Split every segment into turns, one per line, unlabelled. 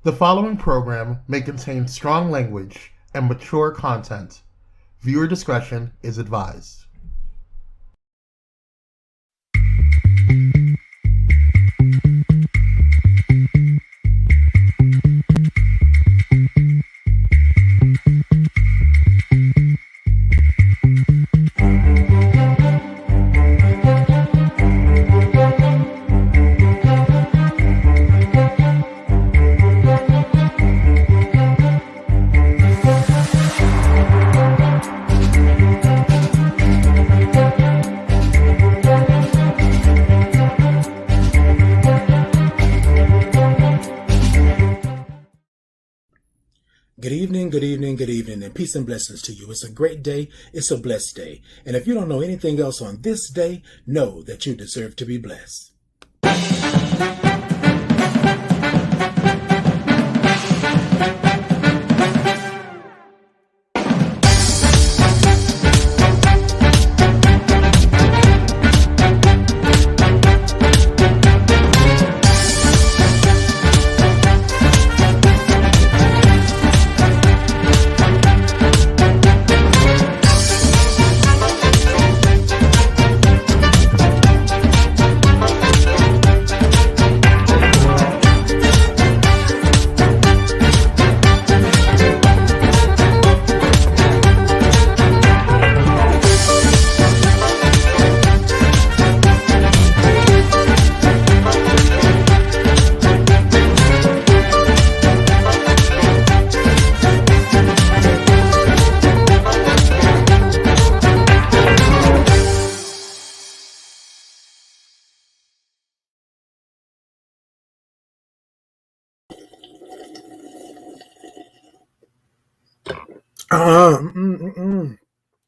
The following program may contain strong language and mature content. Viewer discretion is advised.
Good evening, good evening, good evening, and peace and blessings to you. It's a great day. It's a blessed day. And if you don't know anything else on this day, know that you deserve to be blessed.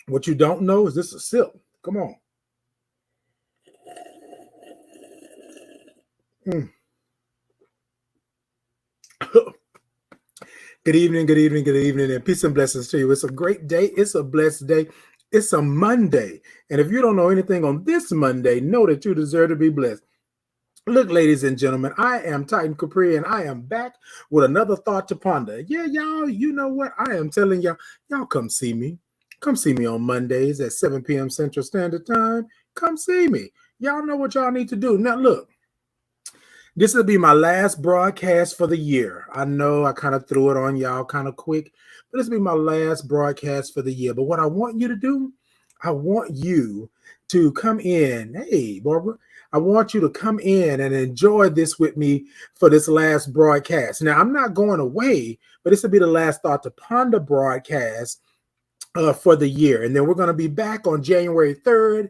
What you don't know is this is silk. Come on. Good evening, good evening, good evening, and peace and blessings to you. It's a great day. It's a blessed day. It's a Monday. And if you don't know anything on this Monday, know that you deserve to be blessed. Look, ladies and gentlemen, I am Titan Capri, and I am back with another thought to ponder. Yeah, y'all, you know what? I am telling y'all come see me. Come see me on Mondays at 7 p.m. Central Standard Time. Come see me. Y'all know what y'all need to do. Now, look, this will be my last broadcast for the year. I know I kind of threw it on y'all kind of quick, but this will be my last broadcast for the year. But what I want you to do, I want you to come in. Hey, Barbara, I want you to come in and enjoy this with me for this last broadcast. Now, I'm not going away, but this will be the last Thought to Ponder broadcast for the year. And then we're going to be back on January 3rd,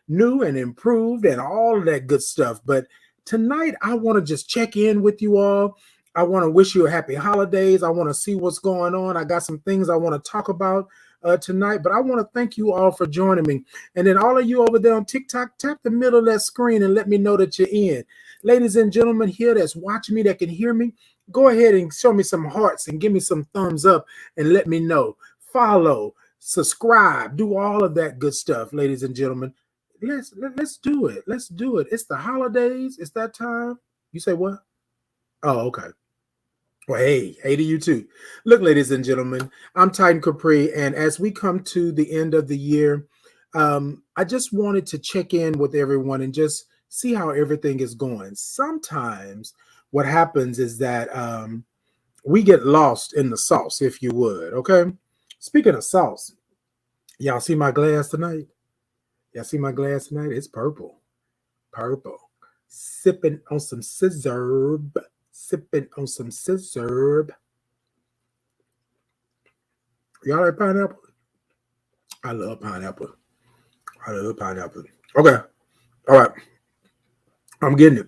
new and improved and all of that good stuff. But tonight, I want to just check in with you all. I want to wish you a happy holidays. I want to see what's going on. I got some things I want to talk about tonight, but I want to thank you all for joining me. And then all of you over there on TikTok, tap the middle of that screen and let me know that you're in. Ladies and gentlemen here that's watching me, that can hear me, go ahead and show me some hearts and give me some thumbs up and let me know. Follow, subscribe, do all of that good stuff, ladies and gentlemen. Let's do it. Let's do it. It's the holidays. It's that time. You say what? Oh, okay. Well, hey to you too. Look, ladies and gentlemen, I'm Titan Capri, and as we come to the end of the year, I just wanted to check in with everyone and just see how everything is going. Sometimes what happens is that we get lost in the sauce, if you would. Okay. Speaking of sauce, y'all see my glass tonight? Y'all see my glass tonight? It's purple. Purple. Sipping on some scissor. Sipping on some scissor. Y'all like pineapple? I love pineapple. I love pineapple. Okay. All right. I'm getting it.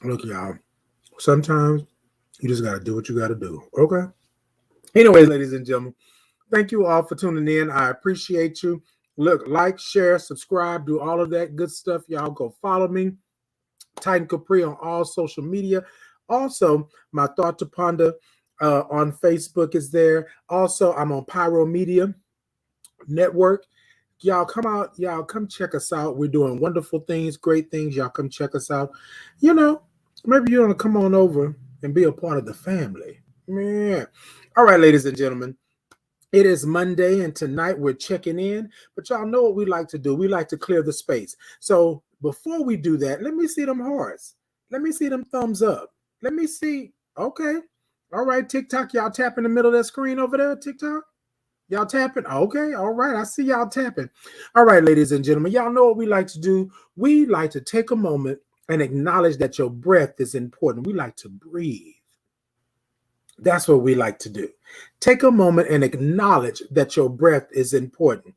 Look, y'all. Sometimes you just got to do what you got to do. Okay. Anyways, ladies and gentlemen, thank you all for tuning in. I appreciate you. Look, like, share, subscribe, do all of that good stuff. Y'all go follow me, Titan Capri, on all social media. Also, my Thought to Ponder on Facebook is there. Also, I'm on Pyro Media Network. Y'all come out. Y'all come check us out. We're doing wonderful things, great things. Y'all come check us out. You know, maybe you want to come on over and be a part of the family. Yeah. All right, ladies and gentlemen. It is Monday, and tonight we're checking in. But y'all know what we like to do. We like to clear the space. So before we do that, let me see them hearts. Let me see them thumbs up. Let me see. Okay. All right, TikTok. Y'all tap in the middle of that screen over there, TikTok. Y'all tapping? Okay, all right. I see y'all tapping. All right, ladies and gentlemen, y'all know what we like to do. We like to take a moment and acknowledge that your breath is important. We like to breathe. That's what we like to do. Take a moment and acknowledge that your breath is important.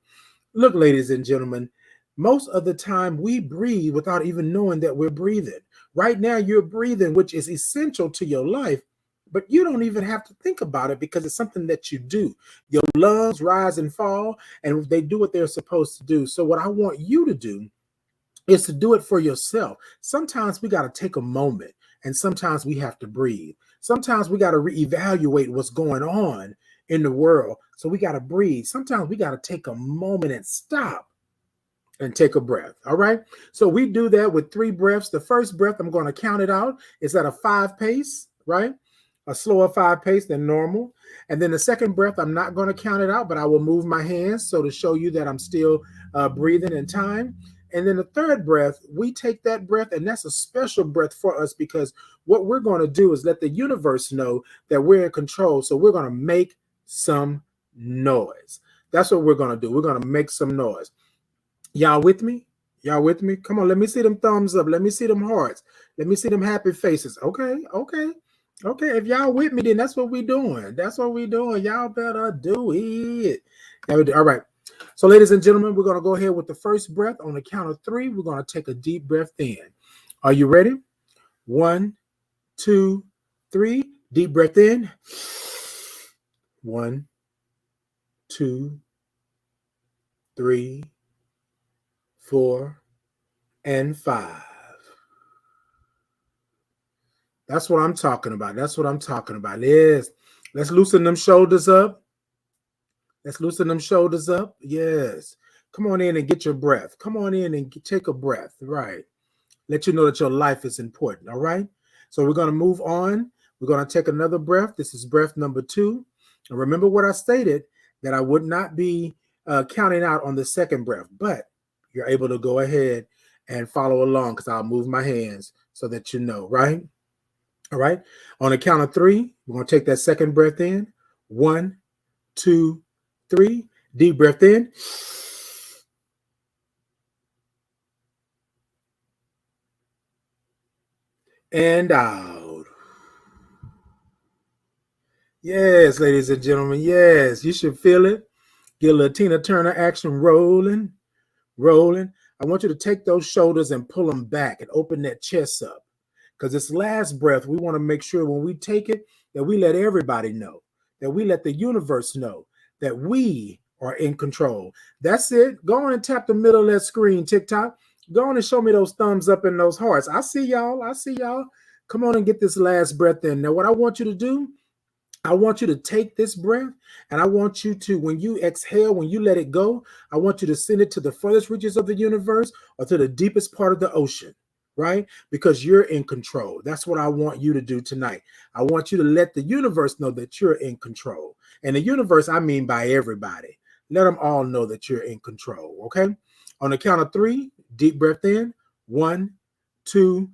Look, ladies and gentlemen, most of the time we breathe without even knowing that we're breathing. Right now, you're breathing, which is essential to your life, but you don't even have to think about it because it's something that you do. Your lungs rise and fall, and they do what they're supposed to do. So, what I want you to do is to do it for yourself. Sometimes we got to take a moment, and sometimes we have to breathe. Sometimes we got to reevaluate what's going on in the world. So we got to breathe. Sometimes we got to take a moment and stop and take a breath. All right. So we do that with 3 breaths. The first breath, I'm going to count it out. It's at a 5 pace, right? A slower 5 pace than normal. And then the second breath, I'm not going to count it out, but I will move my hands so to show you that I'm still breathing in time. And then the third breath, we take that breath, and that's a special breath for us because what we're going to do is let the universe know that we're in control. So we're going to make some noise. That's what we're going to do. We're going to make some noise. Y'all with me? Y'all with me? Come on, let me see them thumbs up. Let me see them hearts. Let me see them happy faces. Okay, okay. Okay, if y'all with me, then that's what we doing. That's what we doing. Y'all better do it. All right. So, ladies and gentlemen, we're going to go ahead with the first breath. On the count of 3, we're going to take a deep breath in. Are you ready? 1, 2, 3. Deep breath in. 1, 2, 3, 4, and 5. That's what I'm talking about. That's what I'm talking about. Yes. Let's loosen them shoulders up. Let's loosen them shoulders up. Yes. Come on in and get your breath. Come on in and take a breath. Right. Let you know that your life is important. All right. So we're going to move on. We're going to take another breath. This is breath number 2. And remember what I stated, that I would not be counting out on the second breath, but you're able to go ahead and follow along because I'll move my hands so that you know, right? All right. On the count of 3, we're going to take that second breath in. 1, 2, 3. Deep breath in. And out. Yes, ladies and gentlemen. Yes, you should feel it. Get a little Tina Turner action rolling, rolling. I want you to take those shoulders and pull them back and open that chest up. Because this last breath, we want to make sure when we take it that we let everybody know, that we let the universe know that we are in control. That's it. Go on and tap the middle of that screen, TikTok. Go on and show me those thumbs up and those hearts. I see y'all. I see y'all. Come on and get this last breath in. Now, what I want you to do, I want you to take this breath, and I want you to, when you exhale, when you let it go, I want you to send it to the furthest reaches of the universe or to the deepest part of the ocean, right? Because you're in control. That's what I want you to do tonight. I want you to let the universe know that you're in control. And the universe, I mean by everybody. Let them all know that you're in control, okay? On the count of 3, deep breath in. 1, 2,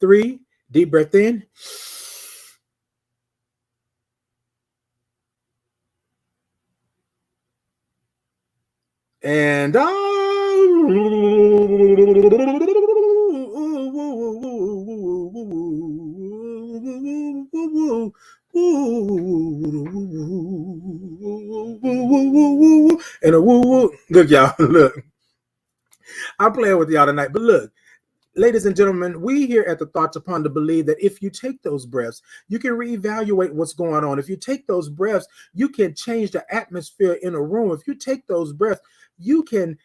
3. Deep breath in. And and a woo woo. Look, y'all, look. I'm playing with y'all tonight, but look, ladies and gentlemen, we here at the Thoughts Upon the believe that if you take those breaths, you can reevaluate what's going on. If you take those breaths, you can change the atmosphere in a room. If you take those breaths, you can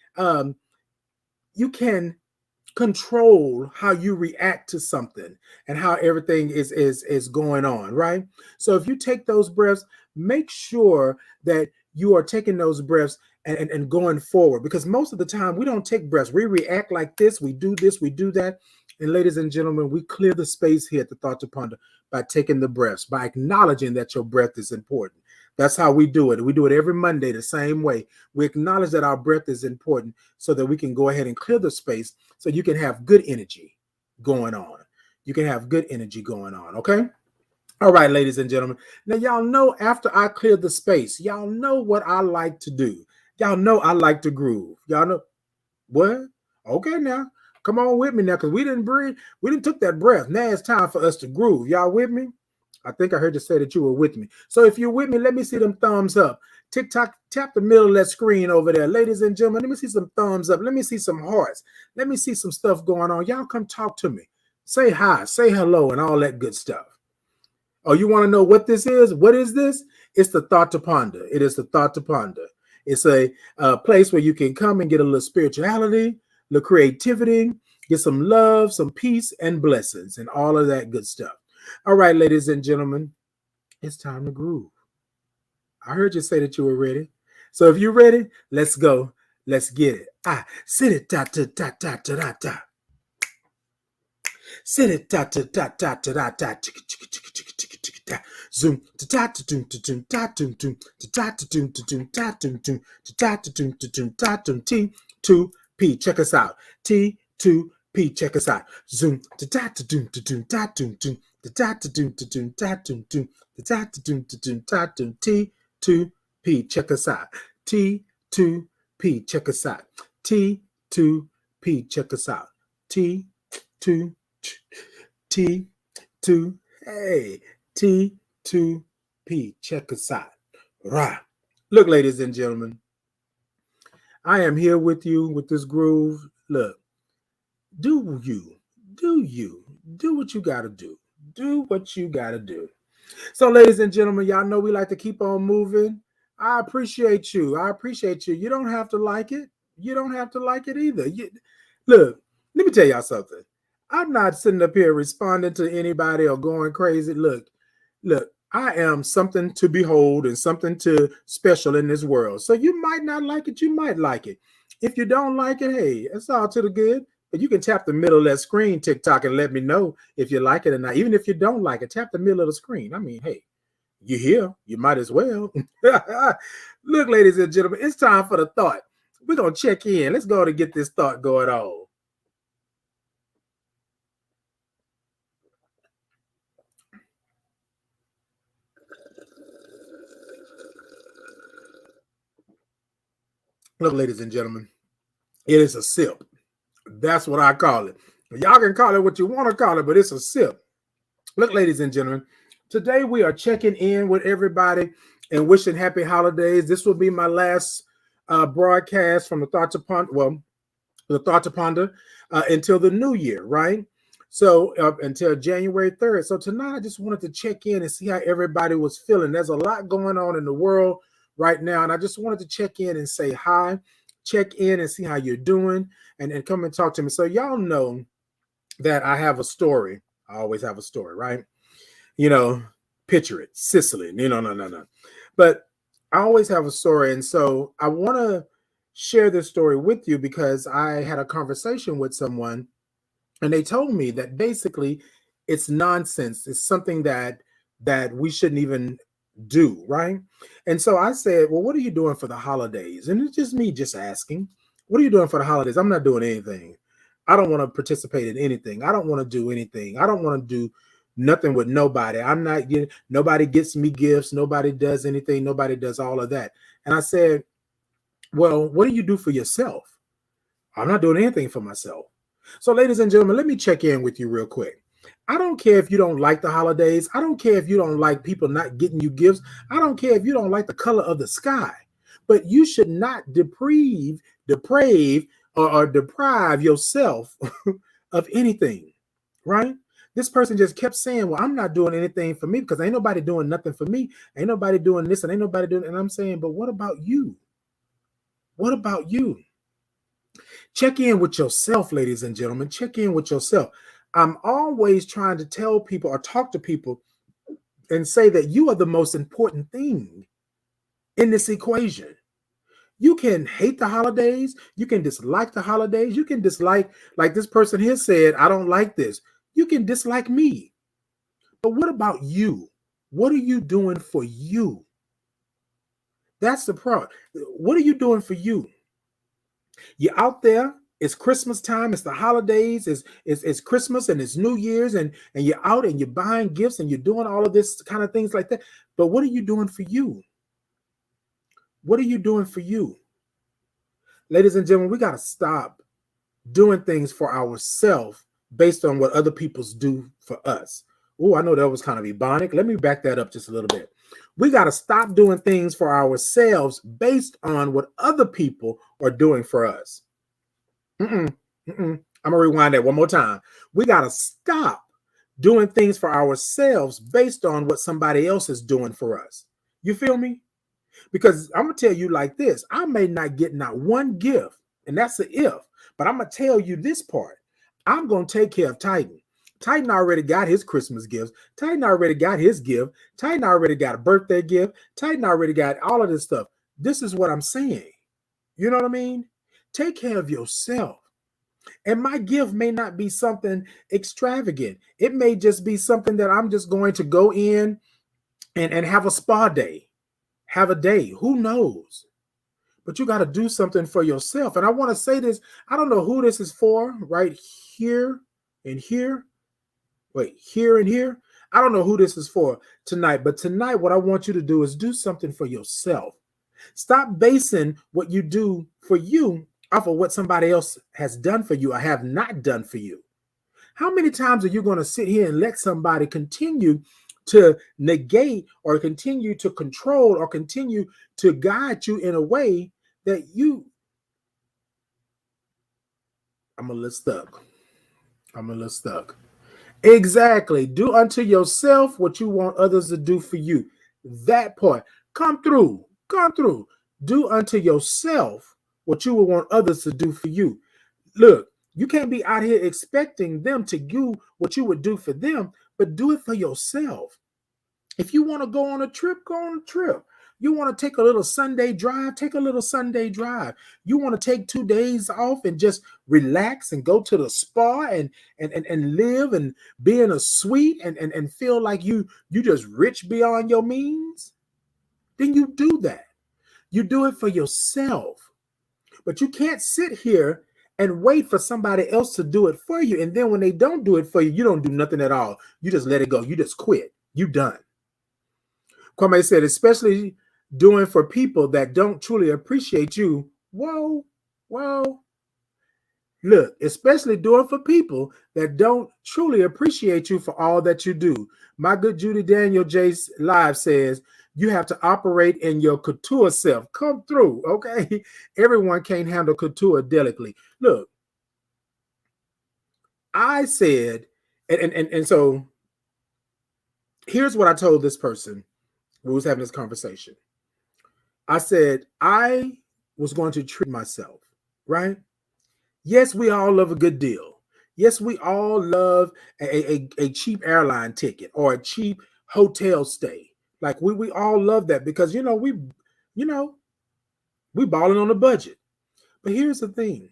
control how you react to something and how everything is going on, right? So if you take those breaths, make sure that you are taking those breaths and going forward, because most of the time we don't take breaths. We react like this, we do that. And ladies and gentlemen, we clear the space here at the Thought to Ponder by taking the breaths, by acknowledging that your breath is important. That's how we do it. We do it every Monday the same way. We acknowledge that our breath is important so that we can go ahead and clear the space so you can have good energy going on. You can have good energy going on, okay? All right, ladies and gentlemen. Now, y'all know after I clear the space, y'all know what I like to do. Y'all know I like to groove. Y'all know what? Okay, now. Come on with me now, because we didn't breathe. We didn't took that breath. Now it's time for us to groove. Y'all with me? I think I heard you say that you were with me. So if you're with me, let me see them thumbs up. TikTok, tap the middle of that screen over there. Ladies and gentlemen, let me see some thumbs up. Let me see some hearts. Let me see some stuff going on. Y'all come talk to me. Say hi, say hello, and all that good stuff. Oh, you want to know what this is? What is this? It's the Thought to Ponder. It is the Thought to Ponder. It's a place where you can come and get a little spirituality, a little creativity, get some love, some peace, and blessings, and all of that good stuff. All right, ladies and gentlemen, it's time to groove. I heard you say that you were ready. So if you're ready, let's go. Let's get it. Sit it, ta ta ta ta ta ta ta. Sit it, ta ta ta ta ta ta ta. Zoom ta ta ta tum ta tum ta tum tum ta ta ta tum ta tum ta tum tum ta ta ta tum ta tum ta tum T2P. Check us out. T2P. Check us out. Zoom ta ta ta tum ta tum ta tum tum ta ta ta tum ta tum ta tum tum ta ta ta tum ta tum ta tum T2P. Check us out. T2P. Check us out. T2P. Check us out. T2 T2 hey T2P. Check us out. Right. Look, ladies and gentlemen, I am here with you with this groove. Look, do what you gotta do. Do what you gotta do. So, ladies and gentlemen, y'all know we like to keep on moving. I appreciate you. You don't have to like it. You don't have to like it either. Look, let me tell y'all something. I'm not sitting up here responding to anybody or going crazy. Look, I am something to behold and something to special in this world. So you might not like it. You might like it. If you don't like it, hey, it's all to the good. But you can tap the middle of that screen, TikTok, and let me know if you like it or not. Even if you don't like it, tap the middle of the screen. I mean, hey, you're here. You might as well. Look, ladies and gentlemen, it's time for the thought. We're going to check in. Let's go to get this thought going on. Look, ladies and gentlemen, it is a sip. That's what I call it. Y'all can call it what you want to call it, but it's a sip. Look, ladies and gentlemen, today we are checking in with everybody and wishing happy holidays. This will be my last broadcast from the Thought to Ponder, until the new year, right? So until January 3rd. So tonight I just wanted to check in and see how everybody was feeling. There's a lot going on in the world right now, and I just wanted to check in and say hi, check in and see how you're doing, and come and talk to me. So y'all know that I have a story. I always have a story, right? Picture it, Sicily. No. But I always have a story, and so I want to share this story with you because I had a conversation with someone, and they told me that basically it's nonsense. It's something that we shouldn't even do, right? And so I said, well, what are you doing for the holidays? And it's just me just asking, what are you doing for the holidays? I'm not doing anything. I don't want to participate in anything. I don't want to do anything. I don't want to do nothing with nobody. I'm not getting, nobody gets me gifts. Nobody does anything. Nobody does all of that. And I said, well, what do you do for yourself? I'm not doing anything for myself. So, ladies and gentlemen, let me check in with you real quick. I don't care if you don't like the holidays. I don't care if you don't like people not getting you gifts. I don't care if you don't like the color of the sky. But you should not deprive, or deprive yourself of anything, right? This person just kept saying, well, I'm not doing anything for me because ain't nobody doing nothing for me. Ain't nobody doing this and ain't nobody doing. And I'm saying, but what about you? What about you? Check in with yourself, ladies and gentlemen. Check in with yourself. I'm always trying to tell people or talk to people and say that you are the most important thing in this equation. You can hate the holidays. You can dislike the holidays. You can dislike, like this person here said, I don't like this. You can dislike me. But what about you? What are you doing for you? That's the problem. What are you doing for you? You're out there. It's Christmas time. It's the holidays. It's Christmas and it's New Year's, and you're out and you're buying gifts and you're doing all of this kind of things like that. But what are you doing for you? What are you doing for you? Ladies and gentlemen, we got to stop doing things for ourselves based on what other people's do for us. Oh, I know that was kind of ebonic. Let me back that up just a little bit. We got to stop doing things for ourselves based on what other people are doing for us. I'm going to rewind that one more time. We got to stop doing things for ourselves based on what somebody else is doing for us. You feel me? Because I'm going to tell you like this. I may not get not one gift, and that's an if, but I'm going to tell you this part. I'm going to take care of Titan. Titan already got his Christmas gifts. Titan already got his gift. Titan already got a birthday gift. Titan already got all of this stuff. This is what I'm saying. You know what I mean? Take care of yourself. And my gift may not be something extravagant. It may just be something that I'm just going to go in and have a spa day. Have a day. Who knows? But you got to do something for yourself. And I want to say this. I don't know who this is for right here and here. Wait, here and here. I don't know who this is for tonight. But tonight, what I want you to do is do something for yourself. Stop basing what you do for you off of what somebody else has done for you or have not done for you. How many times are you going to sit here and let somebody continue to negate or continue to control or continue to guide you in a way that I'm a little stuck. Exactly. Do unto yourself what you want others to do for you. That part. Come through. Do unto yourself what you would want others to do for you. Look, you can't be out here expecting them to do what you would do for them, but do it for yourself. If you want to go on a trip, go on a trip. You want to take a little Sunday drive, take a little Sunday drive. You want to take 2 days off and just relax and go to the spa and live and be in a suite and feel like you just rich beyond your means, then you do that. You do it for yourself. But you can't sit here and wait for somebody else to do it for you. And then when they don't do it for you, you don't do nothing at all. You just let it go. You just quit. You done. Kwame said, especially doing for people that don't truly appreciate you. Whoa. Look, especially doing for people that don't truly appreciate you for all that you do. My good Judy Daniel J. Live says, you have to operate in your couture self. Come through, okay? Everyone can't handle couture delicately. Look, I said, and so here's what I told this person who was having this conversation. I said, I was going to treat myself, right? Yes, we all love a good deal. Yes, we all love a cheap airline ticket or a cheap hotel stay. Like we all love that because we balling on a budget. But here's the thing.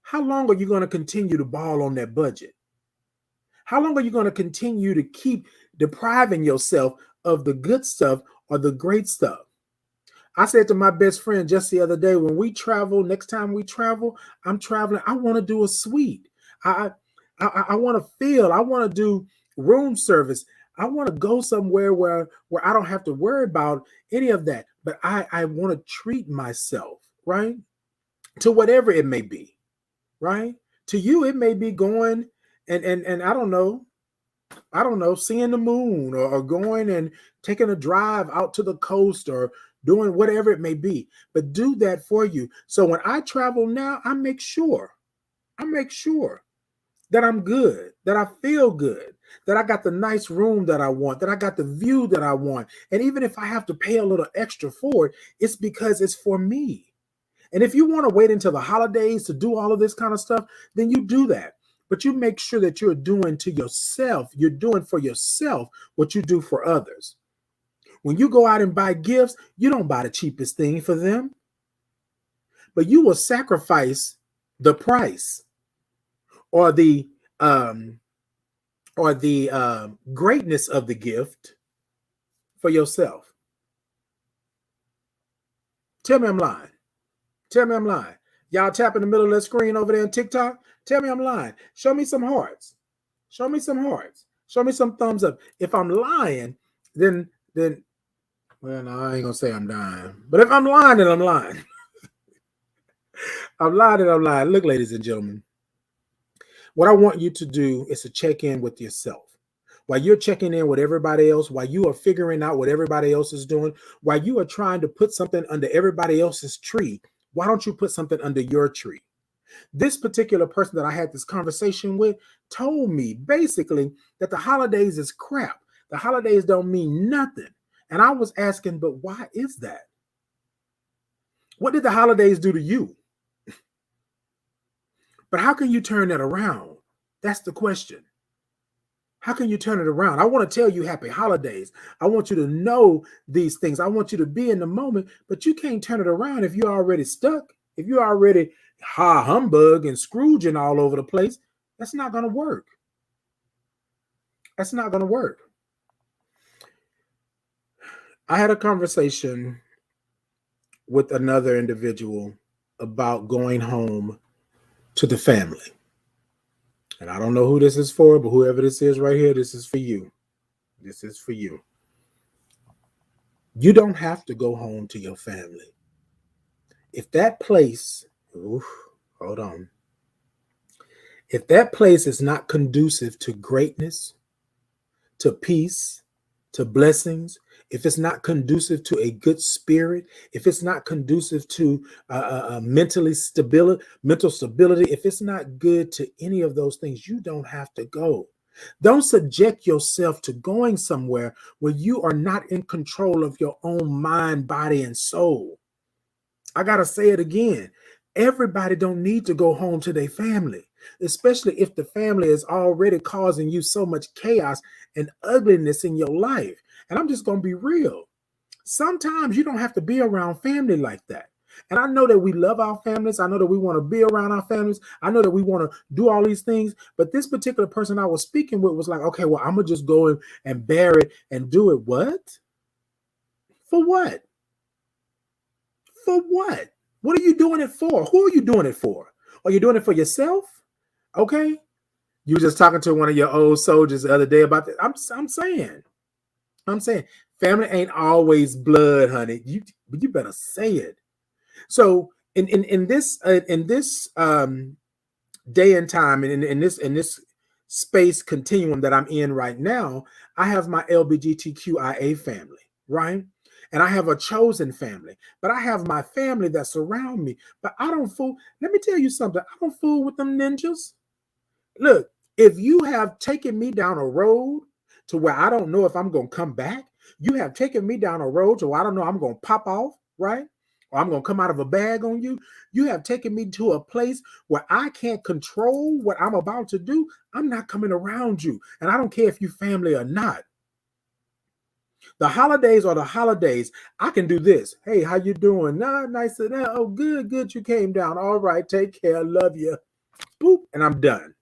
How long are you going to continue to ball on that budget? How long are you going to continue to keep depriving yourself of the good stuff or the great stuff? I said to my best friend just the other day, when we travel, next time we travel, I'm traveling, I want to do a suite. I want to I want to do room service. I want to go somewhere where I don't have to worry about any of that. But I want to treat myself, right? To whatever it may be, right? To you, it may be going and I don't know, seeing the moon or going and taking a drive out to the coast or doing whatever it may be, but do that for you. So when I travel now, I make sure that I'm good, that I feel good, that I got the nice room that I want, that I got the view that I want. And even if I have to pay a little extra for it, it's because it's for me. And if you want to wait until the holidays to do all of this kind of stuff, then you do that. But you make sure that you're doing to yourself, you're doing for yourself what you do for others. When you go out and buy gifts, you don't buy the cheapest thing for them. but you will sacrifice the price or the um, greatness of the gift for yourself. Tell me I'm lying. Tell me I'm lying. Y'all tap in the middle of the screen over there on TikTok. Tell me I'm lying. Show me some hearts. Show me some hearts. Show me some thumbs up. If I'm lying, then well, no, I ain't gonna say I'm dying. But if I'm lying, then I'm lying. I'm lying and I'm lying. Look, ladies and gentlemen, what I want you to do is to check in with yourself. While you're checking in with everybody else, while you are figuring out what everybody else is doing, while you are trying to put something under everybody else's tree, why don't you put something under your tree? This particular person that I had this conversation with told me basically that the holidays is crap. The holidays don't mean nothing. And I was asking, but why is that? What did the holidays do to you? But how can you turn that around? That's the question. How can you turn it around? I want to tell you happy holidays. I want you to know these things. I want you to be in the moment, but you can't turn it around if you're already stuck. If you're already humbug and Scrooging all over the place, that's not going to work. That's not going to work. I had a conversation with another individual about going home to the family. And I don't know who this is for, but whoever this is right here, this is for you. This is for you. You don't have to go home to your family. If that place, hold on. If that place is not conducive to greatness, to peace, to blessings, if it's not conducive to a good spirit, if it's not conducive to mental stability, if it's not good to any of those things, you don't have to go. Don't subject yourself to going somewhere where you are not in control of your own mind, body, and soul. I got to say it again. Everybody don't need to go home to their family, especially if the family is already causing you so much chaos and ugliness in your life. And I'm just going to be real. Sometimes you don't have to be around family like that. And I know that we love our families. I know that we want to be around our families. I know that we want to do all these things. But this particular person I was speaking with was like, okay, well, I'm going to just go and bear it and do it. What? For what? For what? What are you doing it for? Who are you doing it for? Are you doing it for yourself? Okay. You were just talking to one of your old soldiers the other day about that. I'm saying family ain't always blood, honey. You better say it. So in this day and time, and in this space continuum that I'm in right now, I have my LGBTQIA family, right? And I have a chosen family, but I have my family that surround me. But I don't fool. Let me tell you something. I don't fool with them ninjas. Look, if you have taken me down a road to where I don't know if I'm going to come back, you have taken me down a road to where I don't know I'm going to pop off, right? Or I'm going to come out of a bag on you. You have taken me to a place where I can't control what I'm about to do. I'm not coming around you. And I don't care if you family or not. The holidays are the holidays. I can do this. Hey, how you doing? Nah, nice to that. Oh, good. You came down. All right. Take care. Love you. Boop. And I'm done.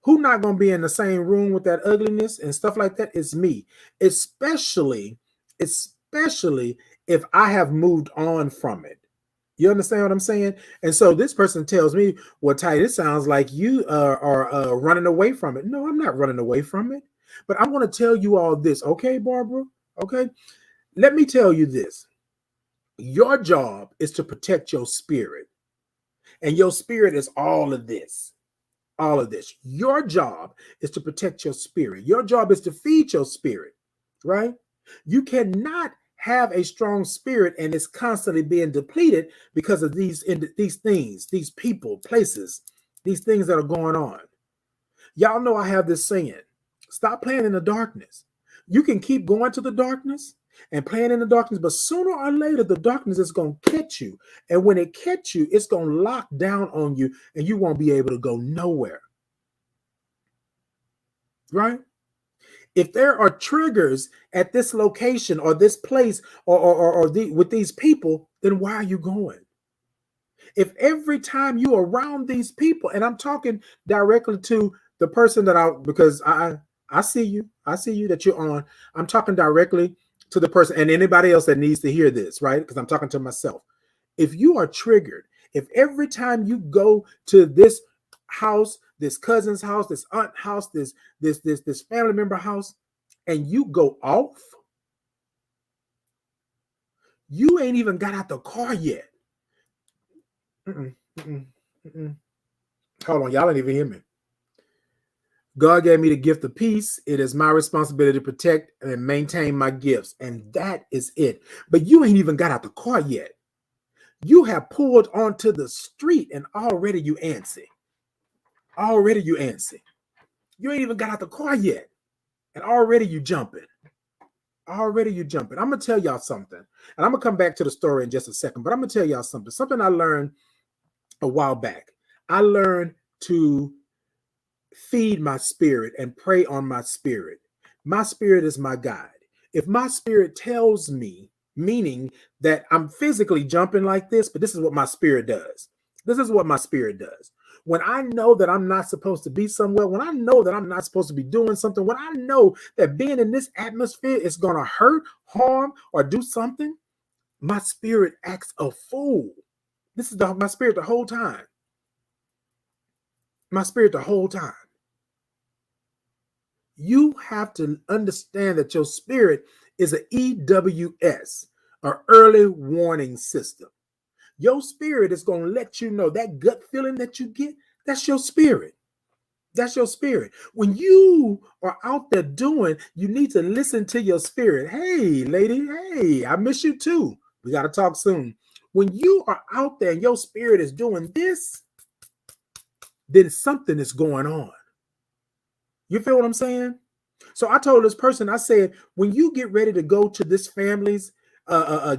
Who not going to be in the same room with that ugliness and stuff like that? It's me. Especially if I have moved on from it. You understand what I'm saying? And so this person tells me, well, Ty, it sounds like you are running away from it. No, I'm not running away from it. But I want to tell you all this. Okay, Barbara? Okay. Let me tell you this. Your job is to protect your spirit. And your spirit is all of this. All of this. Your job is to protect your spirit. Your job is to feed your spirit, right? You cannot have a strong spirit and it's constantly being depleted because of these things, these people, places, these things that are going on. Y'all know I have this saying, stop playing in the darkness. You can keep going to the darkness and playing in the darkness, but sooner or later, the darkness is going to catch you. And when it catch you, it's going to lock down on you and you won't be able to go nowhere. Right? If there are triggers at this location or this place or with these people, then why are you going? If every time you are around these people, and I'm talking directly to the person because I see you, that you're on. I'm talking directly to the person and anybody else that needs to hear this, right? Because I'm talking to myself. If you are triggered, if every time you go to this house, this cousin's house, this aunt house, this family member house, and you go off, you ain't even got out the car yet. Mm-mm, mm-mm, mm-mm. Hold on, y'all ain't even hear me. God gave me the gift of peace. It is my responsibility to protect and maintain my gifts. And that is it. But you ain't even got out the car yet. You have pulled onto the street and already you antsy. Already you antsy. You ain't even got out the car yet. And already you jumping. Already you jumping. I'm going to tell y'all something. And I'm going to come back to the story in just a second. But I'm going to tell y'all something. Something I learned a while back. I learned to feed my spirit and pray on my spirit. My spirit is my guide. If my spirit tells me, meaning that I'm physically jumping like this, but this is what my spirit does. This is what my spirit does. When I know that I'm not supposed to be somewhere, when I know that I'm not supposed to be doing something, when I know that being in this atmosphere is going to hurt, harm, or do something, my spirit acts a fool. This is my spirit the whole time. My spirit the whole time. You have to understand that your spirit is an EWS, or early warning system. Your spirit is going to let you know that gut feeling that you get, that's your spirit. That's your spirit. When you are out there doing, you need to listen to your spirit. Hey, lady, hey, I miss you too. We got to talk soon. When you are out there and your spirit is doing this, then something is going on. You feel what I'm saying? So I told this person, I said, when you get ready to go to this family's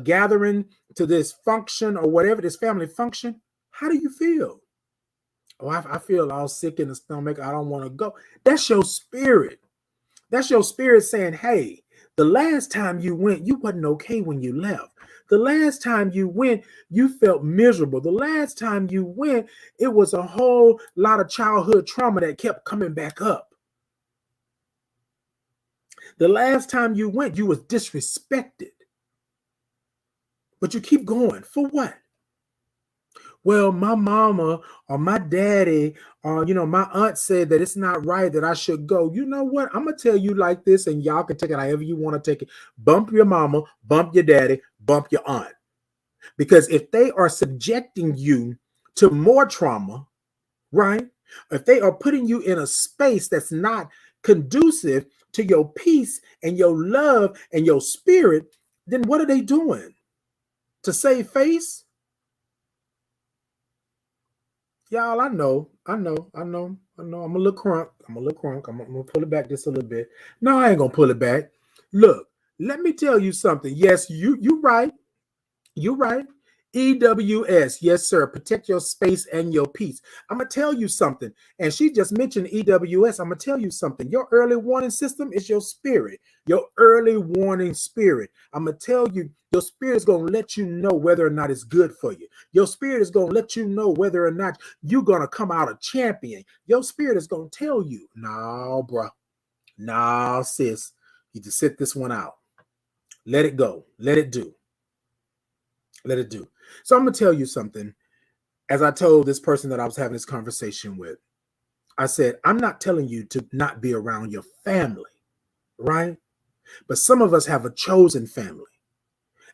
gathering, to this function or whatever, this family function, how do you feel? Oh, I feel all sick in the stomach. I don't want to go. That's your spirit. That's your spirit saying, hey, the last time you went, you wasn't okay when you left. The last time you went, you felt miserable. The last time you went, it was a whole lot of childhood trauma that kept coming back up. The last time you went, you was disrespected. But you keep going. For what? Well, my mama or my daddy or, my aunt said that it's not right that I should go. You know what? I'm going to tell you like this, and y'all can take it however you want to take it. Bump your mama, bump your daddy, bump your aunt. Because if they are subjecting you to more trauma, right? If they are putting you in a space that's not conducive to your peace and your love and your spirit, then what are they doing? To save face? Y'all, I know. I'm a little crunk. I'm gonna pull it back just a little bit. No, I ain't gonna pull it back. Look, let me tell you something. Yes, you right. You're right. EWS. Yes, sir. Protect your space and your peace. I'm going to tell you something. And she just mentioned EWS. I'm going to tell you something. Your early warning system is your spirit, your early warning spirit. I'm going to tell you, your spirit is going to let you know whether or not it's good for you. Your spirit is going to let you know whether or not you're going to come out a champion. Your spirit is going to tell you, nah, bro. Nah, sis. You just sit this one out. Let it go. Let it do. Let it do. So I'm going to tell you something. As I told this person that I was having this conversation with, I said, I'm not telling you to not be around your family, right? But some of us have a chosen family.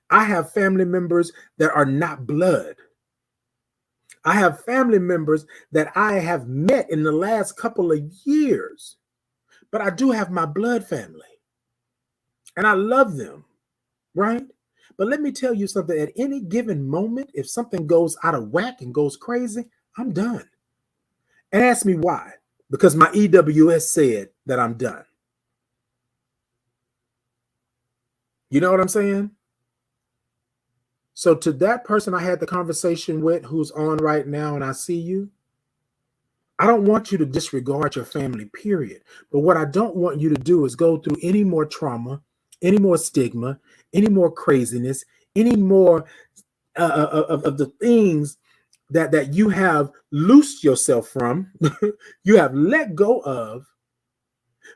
I have family members that are not blood. I have family members that I have met in the last couple of years, but I do have my blood family and I love them, right? But let me tell you something. At any given moment, if something goes out of whack and goes crazy, I'm done. And ask me why. Because my EWS said that I'm done. You know what I'm saying? So to that person I had the conversation with who's on right now, and I see you, I don't want you to disregard your family, period. But what I don't want you to do is go through any more trauma, any more stigma, any more craziness, any more of the things that you have loosed yourself from, you have let go of.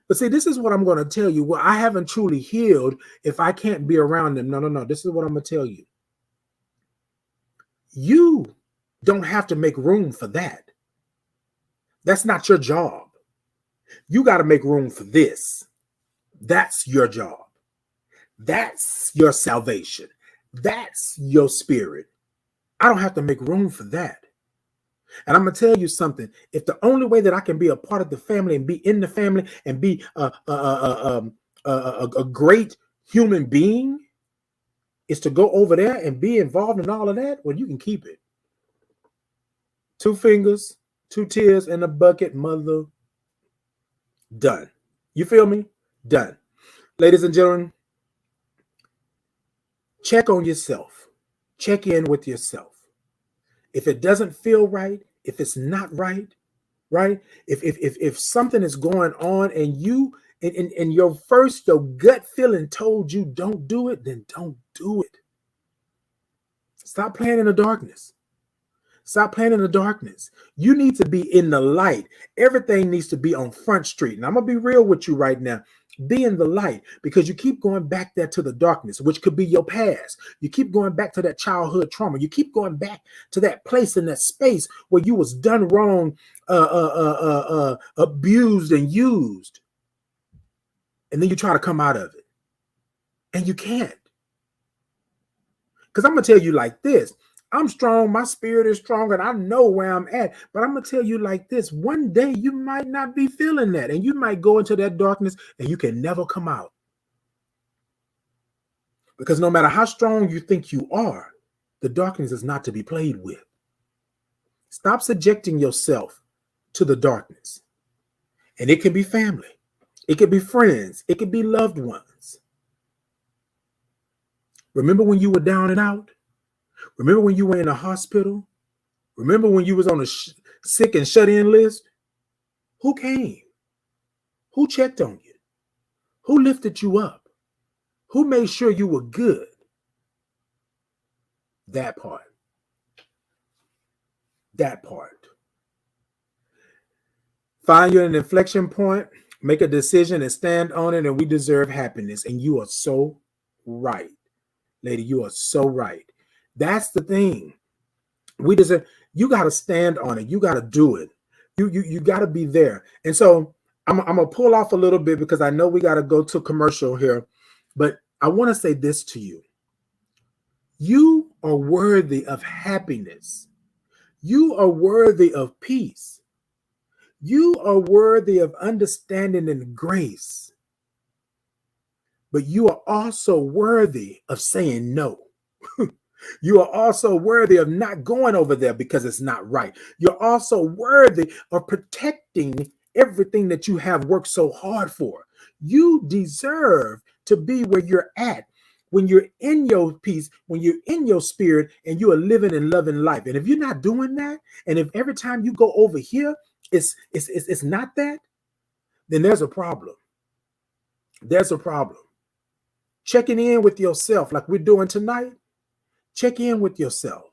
But see, this is what I'm going to tell you. Well, I haven't truly healed if I can't be around them. No, no, no. This is what I'm going to tell you. You don't have to make room for that. That's not your job. You got to make room for this. That's your job. That's your salvation. That's your spirit. I don't have to make room for that. And I'm going to tell you something. If the only way that I can be a part of the family and be in the family and be a great human being is to go over there and be involved in all of that, well, you can keep it. 2 fingers, 2 tears in a bucket, mother. Done. You feel me? Done. Ladies and gentlemen, check on yourself. Check in with yourself. If it doesn't feel right, if it's not right, right? If something is going on and you and your gut feeling told you don't do it, then don't do it. Stop playing in the darkness. Stop playing in the darkness. You need to be in the light. Everything needs to be on Front Street. And I'm going to be real with you right now. Be in the light, because you keep going back there to the darkness, which could be your past. You keep going back to that childhood trauma. You keep going back to that place in that space where you was done wrong, abused and used. And then you try to come out of it. And you can't. Because I'm going to tell you like this. I'm strong. My spirit is strong, and I know where I'm at. But I'm going to tell you like this. One day you might not be feeling that, and you might go into that darkness and you can never come out. Because no matter how strong you think you are, the darkness is not to be played with. Stop subjecting yourself to the darkness. And it can be family. It could be friends. It could be loved ones. Remember when you were down and out? Remember when you were in a hospital? Remember when you was on a sick and shut-in list? Who came? Who checked on you? Who lifted you up? Who made sure you were good? That part. That part. Find you an inflection point, make a decision and stand on it, and we deserve happiness. And you are so right. Lady, you are so right. That's the thing. We deserve. You got to stand on it. You got to do it. You got to be there. And so I'm gonna pull off a little bit because I know we got to go to commercial here. But I want to say this to you. You are worthy of happiness. You are worthy of peace. You are worthy of understanding and grace. But you are also worthy of saying no. You are also worthy of not going over there because it's not right. You're also worthy of protecting everything that you have worked so hard for. You deserve to be where you're at when you're in your peace, when you're in your spirit, and you are living and loving life. And if you're not doing that, and if every time you go over here, it's not that, then there's a problem. There's a problem. Checking in with yourself like we're doing tonight. Check in with yourself.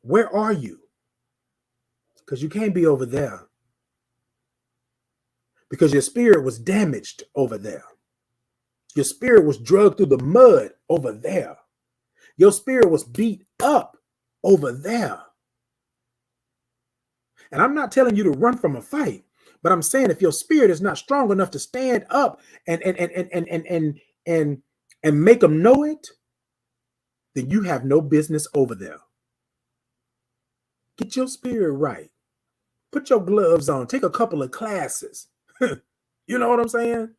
Where are you? Because you can't be over there. Because your spirit was damaged over there. Your spirit was drugged through the mud over there. Your spirit was beat up over there. And I'm not telling you to run from a fight, but I'm saying if your spirit is not strong enough to stand up and make them know it, then you have no business over there. Get your spirit right. Put your gloves on. Take a couple of classes. You know what I'm saying?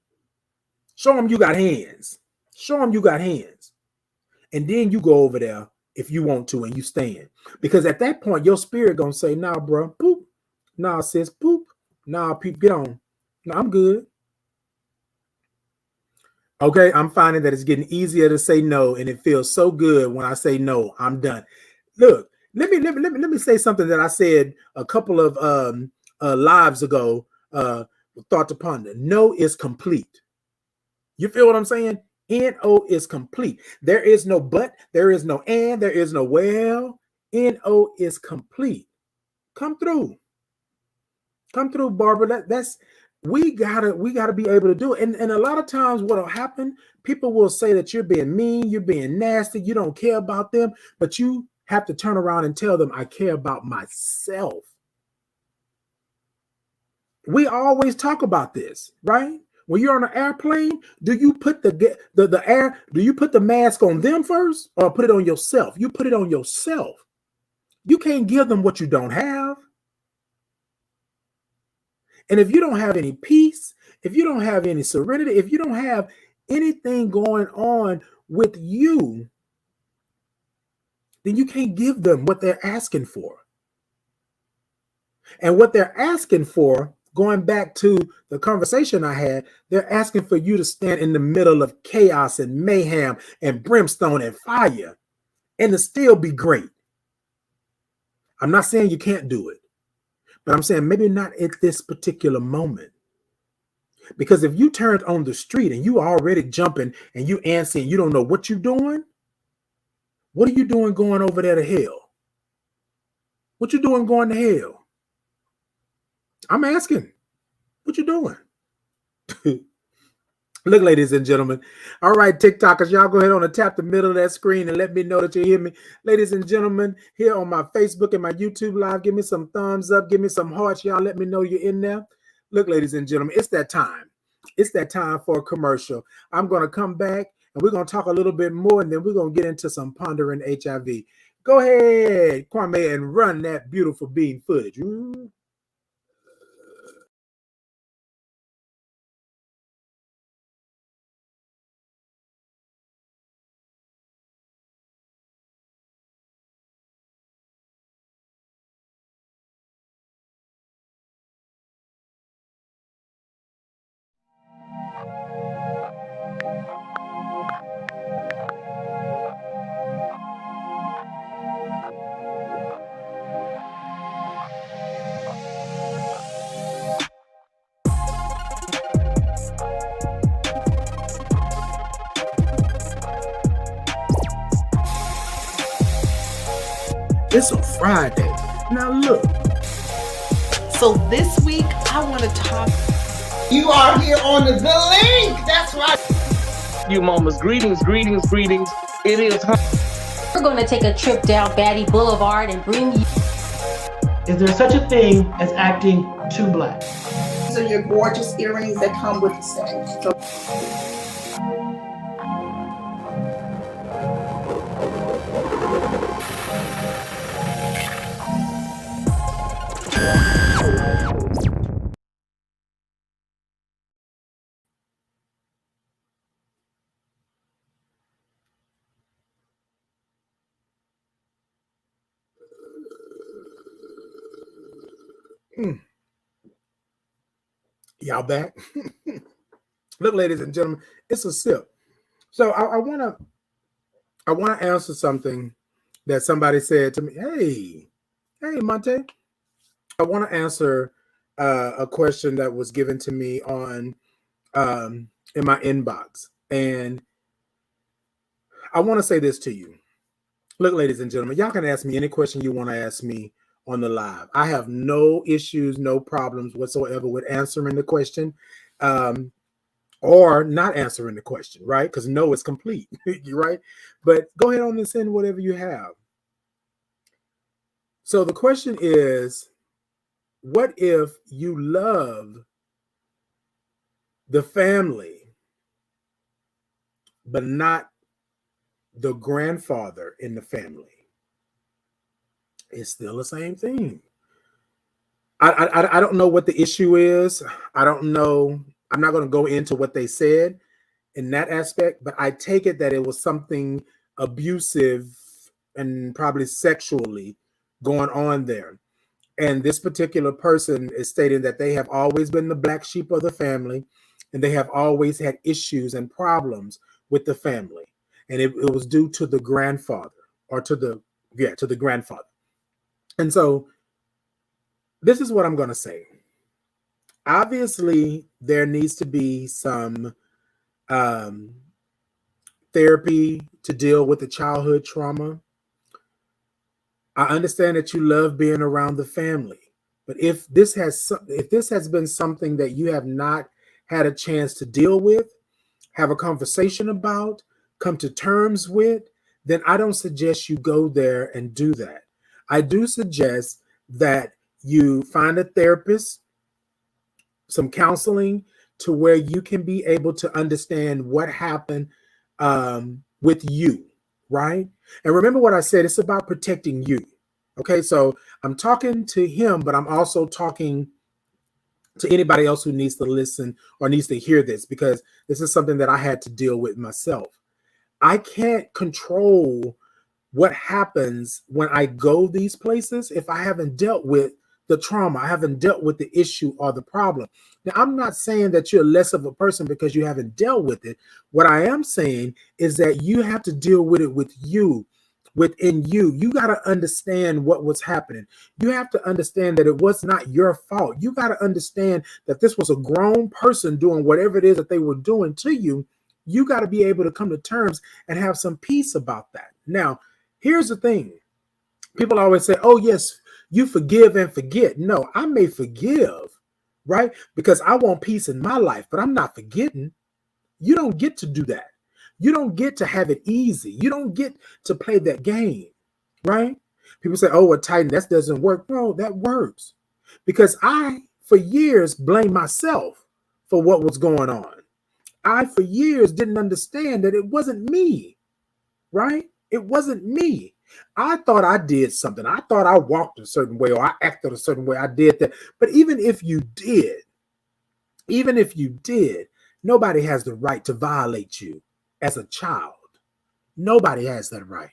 Show them you got hands. Show them you got hands. And then you go over there if you want to and you stand. Because at that point, your spirit going to say, nah, bro, boop. Nah, sis, boop. Nah, peep, get on. Nah, I'm good. Okay, I'm finding that it's getting easier to say no, and it feels so good when I say no. I'm done. Look, let me say something that I said a couple of lives ago. Thought to ponder. No is complete. You feel what I'm saying? N-O is complete. There is no but. There is no and. There is no well. N-O is complete. Come through. Come through, Barbara. That's we gotta be able to do it. And a lot of times what'll happen, people will say that you're being mean, you're being nasty, you don't care about them, but you have to turn around and tell them, I care about myself. We always talk about this, right? When you're on an airplane, do you put do you put the mask on them first or put it on yourself? You put it on yourself. You can't give them what you don't have. And if you don't have any peace, if you don't have any serenity, if you don't have anything going on with you, then you can't give them what they're asking for. And what they're asking for, going back to the conversation I had, they're asking for you to stand in the middle of chaos and mayhem and brimstone and fire and to still be great. I'm not saying you can't do it, but I'm saying maybe not at this particular moment. Because if you turned on the street and you already jumping and you antsy and you don't know what you're doing, what are you doing going over there to hell? What you doing going to hell? I'm asking, what you doing? Look, ladies and gentlemen. All right, TikTokers, y'all go ahead on and tap the middle of that screen and let me know that you hear me. Ladies and gentlemen, here on my Facebook and my YouTube live, give me some thumbs up, give me some hearts. Y'all let me know you're in there. Look, ladies and gentlemen, it's that time. It's that time for a commercial. I'm going to come back and we're going to talk a little bit more and then we're going to get into some pondering HIV. Go ahead, Kwame, and run that beautiful bean footage. Ooh. It's a Friday. Now look.
So this week, I want to talk.
You are here on the link. That's right.
You mamas, greetings, greetings, greetings. It is
We're going to take a trip down Batty Boulevard and bring you.
Is there such a thing as acting too black?
These are your gorgeous earrings that come with the set. So
Y'all back? Look, ladies and gentlemen, it's a sip. So I want to answer something that somebody said to me. Hey, Monte. I want to answer a question that was given to me on in my inbox, and I want to say this to you. Look, ladies and gentlemen, y'all can ask me any question you want to ask me on the live. I have no issues, no problems whatsoever with answering the question or not answering the question, right? Because no is complete, right? But go ahead on and send whatever you have. So the question is, what if you love the family, but not the grandfather in the family? It's still the same thing. I don't know what the issue is. I don't know. I'm not going to go into what they said in that aspect, but I take it that it was something abusive and probably sexually going on there. And this particular person is stating that they have always been the black sheep of the family, and they have always had issues and problems with the family. And it was due to the grandfather or to the grandfather. And so this is what I'm going to say. Obviously, there needs to be some therapy to deal with the childhood trauma. I understand that you love being around the family, but if this has been something that you have not had a chance to deal with, have a conversation about, come to terms with, then I don't suggest you go there and do that. I do suggest that you find a therapist, some counseling, to where you can be able to understand what happened with you, right? And remember what I said, it's about protecting you. Okay, so I'm talking to him, but I'm also talking to anybody else who needs to listen or needs to hear this, because this is something that I had to deal with myself. I can't control what happens when I go these places if I haven't dealt with the trauma, I haven't dealt with the issue or the problem. Now, I'm not saying that you're less of a person because you haven't dealt with it. What I am saying is that you have to deal with it with you, within you. You got to understand what was happening. You have to understand that it was not your fault. You got to understand that this was a grown person doing whatever it is that they were doing to you. You got to be able to come to terms and have some peace about that. Now, here's the thing. People always say, oh, yes, you forgive and forget. No, I may forgive, right? Because I want peace in my life, but I'm not forgetting. You don't get to do that. You don't get to have it easy. You don't get to play that game, right? People say, oh, well, Titan, that doesn't work. No, that works. Because I, for years, blamed myself for what was going on. I, for years, didn't understand that it wasn't me, right? It wasn't me. I thought I did something. I thought I walked a certain way or I acted a certain way. I did that. But even if you did, nobody has the right to violate you as a child. Nobody has that right.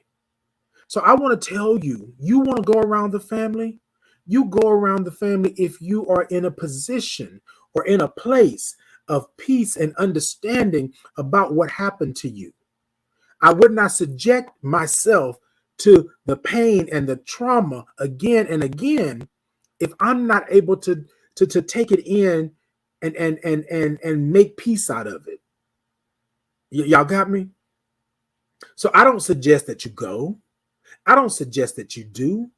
So I want to tell you, you want to go around the family? You go around the family if you are in a position or in a place of peace and understanding about what happened to you. I would not subject myself to the pain and the trauma again and again if I'm not able to take it in and make peace out of it. Y'all got me? So I don't suggest that you go. I don't suggest that you do.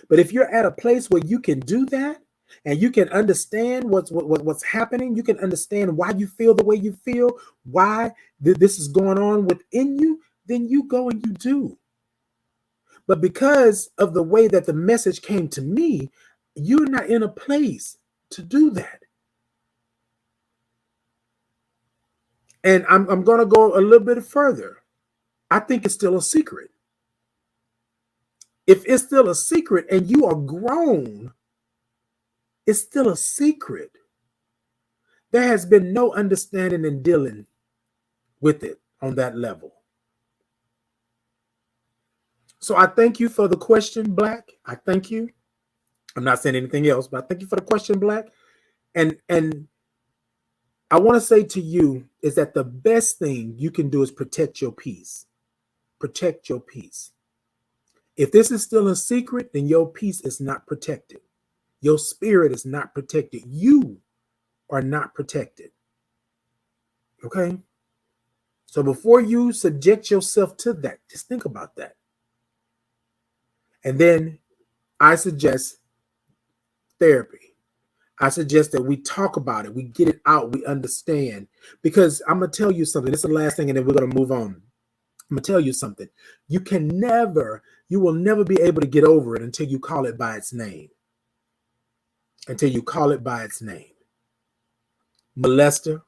But if you're at a place where you can do that and you can understand what's happening, you can understand why you feel the way you feel, why this is going on within you, then you go and you do. But because of the way that the message came to me, you're not in a place to do that. And I'm going to go a little bit further. I think it's still a secret. If it's still a secret and you are grown, it's still a secret. There has been no understanding and dealing with it on that level. So I thank you for the question, Black. I thank you. I'm not saying anything else, but I thank you for the question, Black. And I want to say to you is that the best thing you can do is protect your peace. Protect your peace. If this is still a secret, then your peace is not protected. Your spirit is not protected. You are not protected. Okay? So before you subject yourself to that, just think about that. And then I suggest therapy. I suggest that we talk about it. We get it out. We understand. Because I'm going to tell you something. This is the last thing, and then we're going to move on. I'm going to tell you something. You will never be able to get over it until you call it by its name. Until you call it by its name. Molester,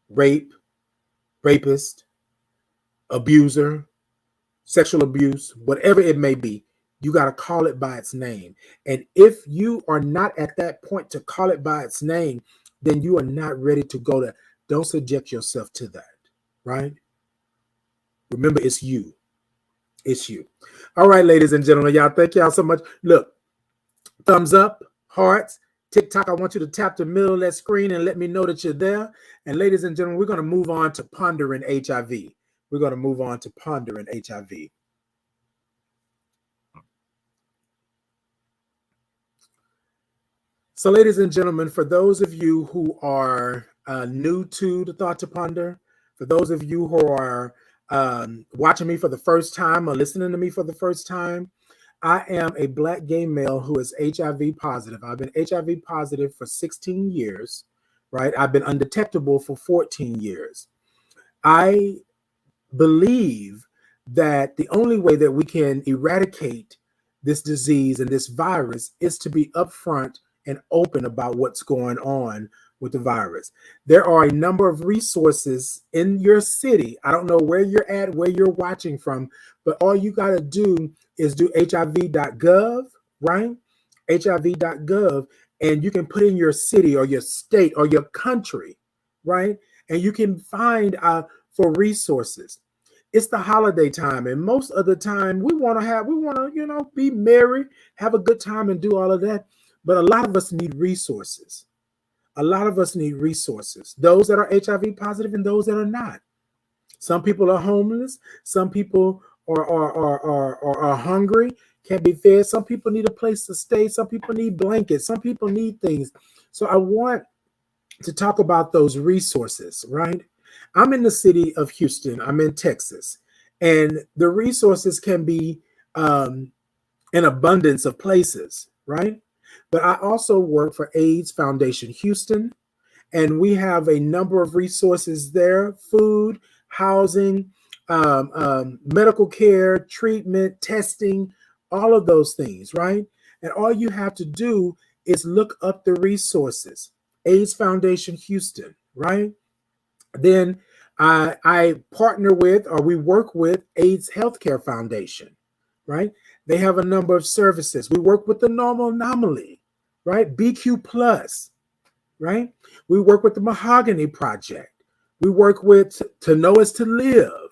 rapist, abuser, sexual abuse, whatever it may be, you got to call it by its name. And if you are not at that point to call it by its name, then you are not ready to go there. Don't subject yourself to that, right? Remember, it's you. It's you. All right, ladies and gentlemen, y'all, thank y'all so much. Look, thumbs up, hearts, TikTok, I want you to tap the middle of that screen and let me know that you're there. And ladies and gentlemen, we're going to move on to pondering HIV. We're going to move on to pondering HIV. So, ladies and gentlemen, for those of you who are new to the Thought to Ponder, for those of you who are watching me for the first time or listening to me for the first time, I am a Black gay male who is HIV positive. I've been HIV positive for 16 years, right? I've been undetectable for 14 years. I believe that the only way that we can eradicate this disease and this virus is to be upfront and open about what's going on with the virus. There are a number of resources in your city. I don't know where you're at, where you're watching from, but all you got to do is do hiv.gov, right? hiv.gov, and you can put in your city or your state or your country, right? And you can find for resources. It's the holiday time, and most of the time we want to, be merry, have a good time, and do all of that. But a lot of us need resources. A lot of us need resources. Those that are HIV positive and those that are not. Some people are homeless. Some people are hungry, can't be fed. Some people need a place to stay. Some people need blankets. Some people need things. So I want to talk about those resources, right? I'm in the city of Houston. I'm in Texas. And the resources can be in abundance of places, right? But I also work for AIDS Foundation Houston, and we have a number of resources there: food, housing, medical care, treatment, testing, all of those things, right? And all you have to do is look up the resources. AIDS Foundation Houston, right? Then I partner with, or we work with, AIDS Healthcare Foundation, right? They have a number of services. We work with the Normal Anomaly, right? BQ Plus, right? We work with the Mahogany Project. We work with To Know Is to Live,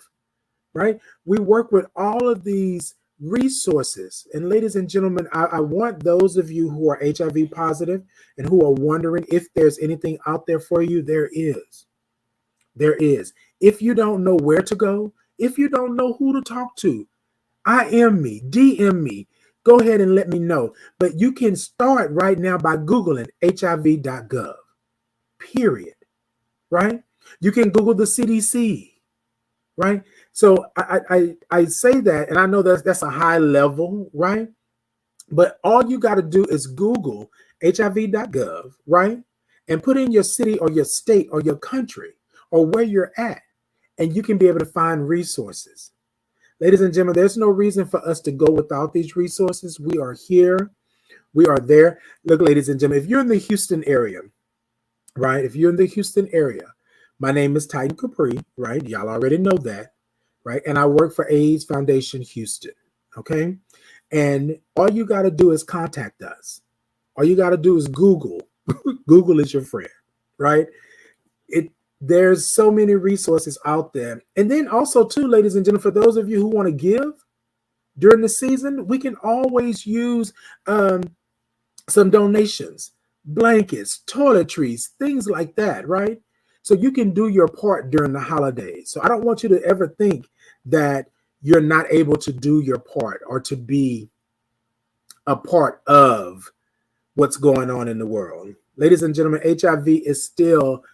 right? We work with all of these resources. And ladies and gentlemen, I want those of you who are HIV positive and who are wondering if there's anything out there for you, there is. There is. If you don't know where to go, if you don't know who to talk to, IM me, DM me, go ahead and let me know. But you can start right now by Googling hiv.gov, period, right? You can Google the CDC, right? So I say that, and I know that's a high level, right? But all you got to do is Google hiv.gov, right? And put in your city or your state or your country or where you're at, and you can be able to find resources. Ladies and gentlemen, there's no reason for us to go without these resources. We are here. We are there. Look, ladies and gentlemen, if you're in the Houston area, right? If you're in the Houston area, my name is Titan Capri, right? Y'all already know that, right? And I work for AIDS Foundation Houston, okay? And all you got to do is contact us. All you got to do is Google. Google is your friend, right? There's so many resources out there. And then also too, ladies and gentlemen, for those of you who want to give during the season, we can always use some donations, blankets, toiletries, things like that, right? So you can do your part during the holidays. So I don't want you to ever think that you're not able to do your part or to be a part of what's going on in the world. Ladies and gentlemen, HIV is still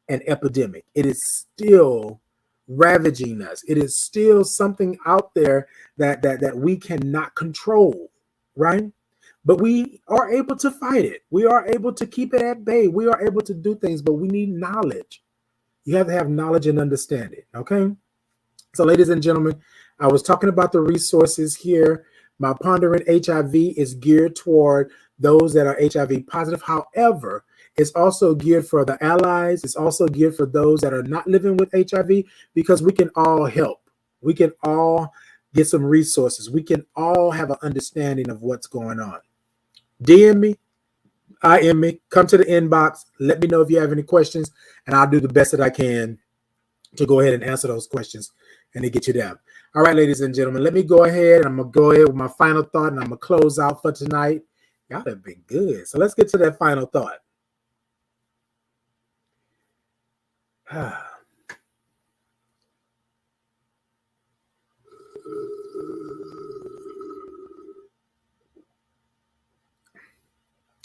an epidemic. It is still ravaging us. It is still something out there that we cannot control, right? But we are able to fight it. We are able to keep it at bay. We are able to do things, but we need knowledge. You have to have knowledge and understanding, okay? So, ladies and gentlemen, I was talking about the resources here. My Pondering HIV is geared toward those that are HIV positive. However, it's also geared for the allies. It's also geared for those that are not living with HIV, because we can all help. We can all get some resources. We can all have an understanding of what's going on. DM me, IM me, come to the inbox. Let me know if you have any questions, and I'll do the best that I can to go ahead and answer those questions and to get you down. All right, ladies and gentlemen, let me go ahead. I'm going to go ahead with my final thought, and I'm going to close out for tonight. Y'all have been good. So let's get to that final thought.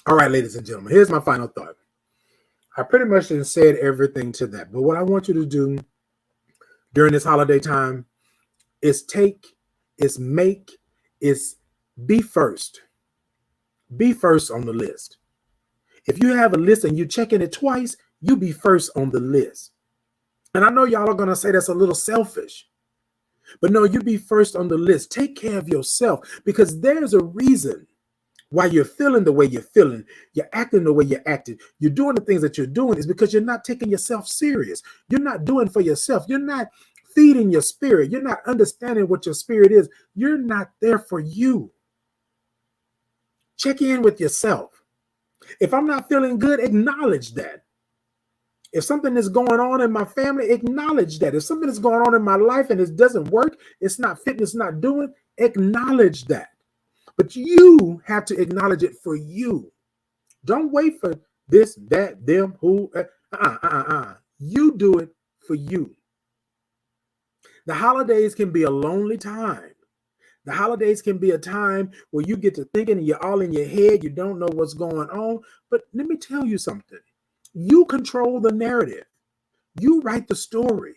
All right, ladies and gentlemen, here's my final thought. I pretty much said everything to that, but what I want you to do during this holiday time is make, is Be first. Be first on the list. If you have a list and you're checking it twice, you be first on the list. And I know y'all are going to say that's a little selfish, but no, you be first on the list. Take care of yourself, because there's a reason why you're feeling the way you're feeling. You're acting the way you're acting. You're doing the things that you're doing is because you're not taking yourself serious. You're not doing for yourself. You're not feeding your spirit. You're not understanding what your spirit is. You're not there for you. Check in with yourself. If I'm not feeling good, acknowledge that. If something is going on in my family, acknowledge that. If something is going on in my life and it doesn't work, it's not fitting, it's not doing, acknowledge that. But you have to acknowledge it for you. Don't wait for this, that, them, who. You do it for you. The holidays can be a lonely time. The holidays can be a time where you get to thinking and you're all in your head. You don't know what's going on. But let me tell you something. You control the narrative. You write the story,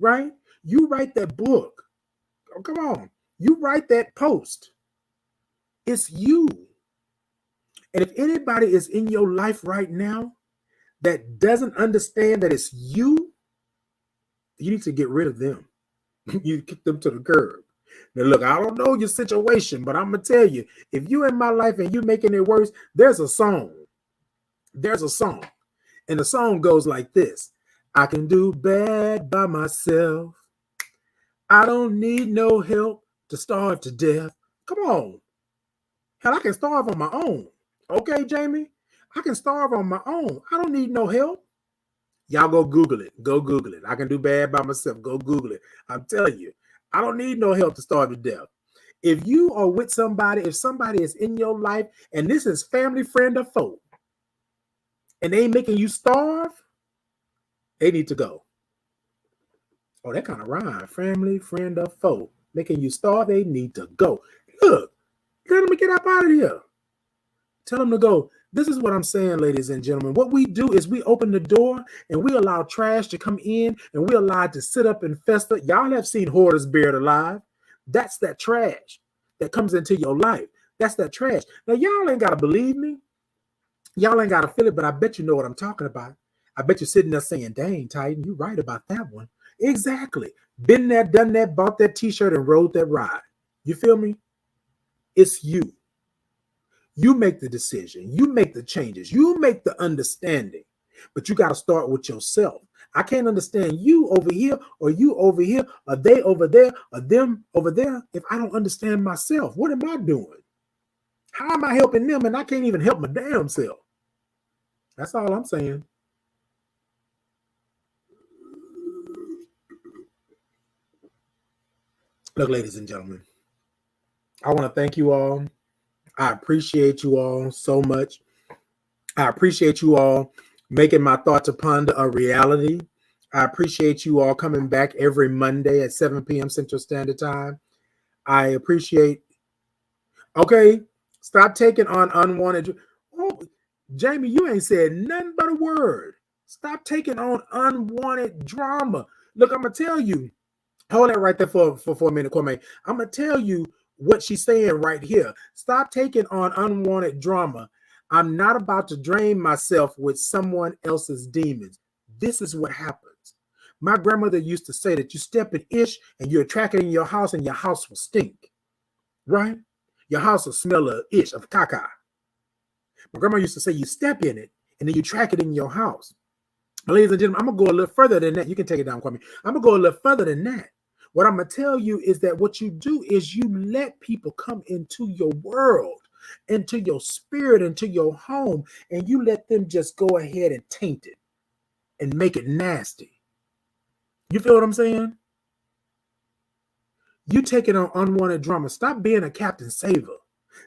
right? You write that book. Oh, come on. You write that post. It's you. And if anybody is in your life right now that doesn't understand that it's you, you need to get rid of them. You kick them to the curb. Now, look, I don't know your situation, but I'm going to tell you, if you're in my life and you're making it worse, there's a song. There's a song. And the song goes like this. I can do bad by myself. I don't need no help to starve to death. Come on. Hell, I can starve on my own. Okay, Jamie? I can starve on my own. I don't need no help. Y'all go Google it. Go Google it. I can do bad by myself. Go Google it. I'm telling you, I don't need no help to starve to death. If you are with somebody, if somebody is in your life, and this is family, friend, or foe, and they ain't making you starve, they need to go. Oh, that kind of rhyme. Family, friend, or foe. Making you starve, they need to go. Look, let them get up out of here. Tell them to go. This is what I'm saying, ladies and gentlemen. What we do is we open the door and we allow trash to come in and we allow it to sit up and fester. Y'all have seen hoarders buried alive. That's that trash that comes into your life. That's that trash. Now, y'all ain't got to believe me. Y'all ain't got to feel it, but I bet you know what I'm talking about. I bet you're sitting there saying, dang, Titan, you're right about that one. Exactly. Been there, done that, bought that t-shirt and rode that ride. You feel me? It's you. You make the decision. You make the changes. You make the understanding. But you got to start with yourself. I can't understand you over here or you over here or they over there or them over there if I don't understand myself. What am I doing? How am I helping them and I can't even help my damn self? That's all I'm saying. Look, ladies and gentlemen, I want to thank you all. I appreciate you all so much. I appreciate you all making my thought to ponder a reality. I appreciate you all coming back every Monday at 7 p.m. Central Standard Time. I appreciate. Okay, stop taking on unwanted. Oh, Jamie, you ain't said nothing but a word. Stop taking on unwanted drama. Look, I'm going to tell you. Hold that right there for a minute, Kwame. I'm going to tell you what she's saying right here. Stop taking on unwanted drama. I'm not about to drain myself with someone else's demons. This is what happens. My grandmother used to say that you step in ish and you attract it in your house and your house will stink. Right? Your house will smell of ish, of caca. My grandma used to say you step in it and then you track it in your house. Ladies and gentlemen, I'm going to go a little further than that. You can take it down, Kwame. I'm going to go a little further than that. What I'm going to tell you is that what you do is you let people come into your world, into your spirit, into your home, and you let them just go ahead and taint it and make it nasty. You feel what I'm saying? You taking on unwanted drama. Stop being a Captain Saver.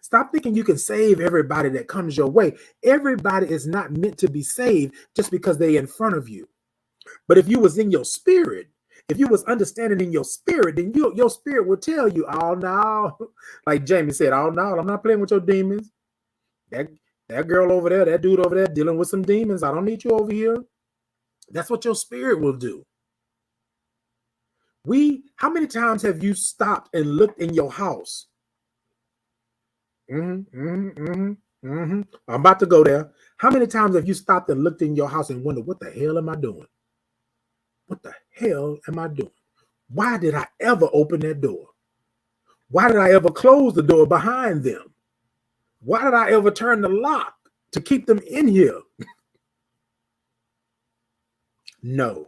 Stop thinking you can save everybody that comes your way. Everybody is not meant to be saved just because they're in front of you. But if you was in your spirit, if you was understanding in your spirit, then your spirit will tell you, oh, no. Like Jamie said, oh, no, I'm not playing with your demons. That girl over there, that dude over there dealing with some demons. I don't need you over here. That's what your spirit will do. How many times have you stopped and looked in your house I'm about to go there. How many times have you stopped and looked in your house and wondered, what the hell am I doing? What the hell am I doing? Why did I ever open that door? Why did I ever close the door behind them? Why did I ever turn the lock to keep them in here? No.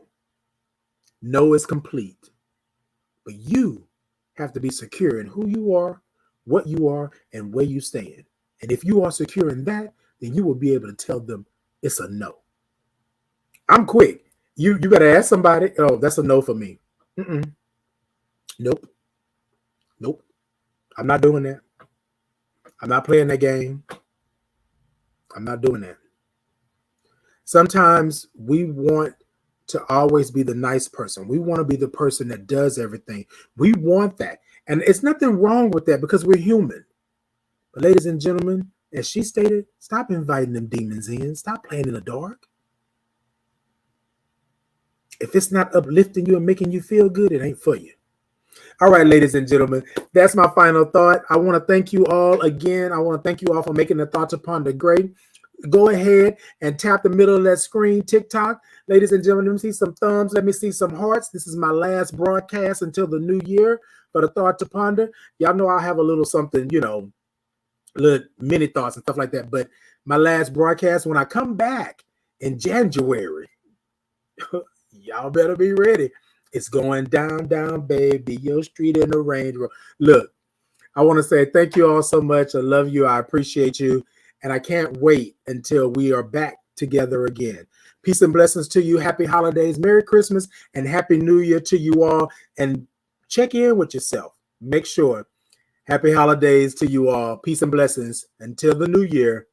No is complete. But you have to be secure in who you are, what you are, and where you stand. And if you are secure in that, then you will be able to tell them it's a no. I'm quick. You got to ask somebody, oh, that's a no for me. Nope. I'm not doing that. I'm not playing that game. I'm not doing that. Sometimes we want to always be the nice person. We want to be the person that does everything. We want that. And it's nothing wrong with that because we're human. But ladies and gentlemen, as she stated, stop inviting them demons in. Stop playing in the dark. If it's not uplifting you and making you feel good, it ain't for you. All right, ladies and gentlemen, that's my final thought. I want to thank you all again. I want to thank you all for making the Thought to Ponder great. Go ahead and tap the middle of that screen, TikTok. Ladies and gentlemen, let me see some thumbs. Let me see some hearts. This is my last broadcast until the new year for the Thought to Ponder. Y'all know I have a little something, little mini thoughts and stuff like that. But my last broadcast, when I come back in January, y'all better be ready. It's going down, baby. Your street in the Range Rover. Look, I want to say thank you all so much. I love you. I appreciate you. And I can't wait until we are back together again. Peace and blessings to you. Happy holidays. Merry Christmas and Happy New Year to you all. And check in with yourself. Make sure. Happy holidays to you all. Peace and blessings. Until the new year.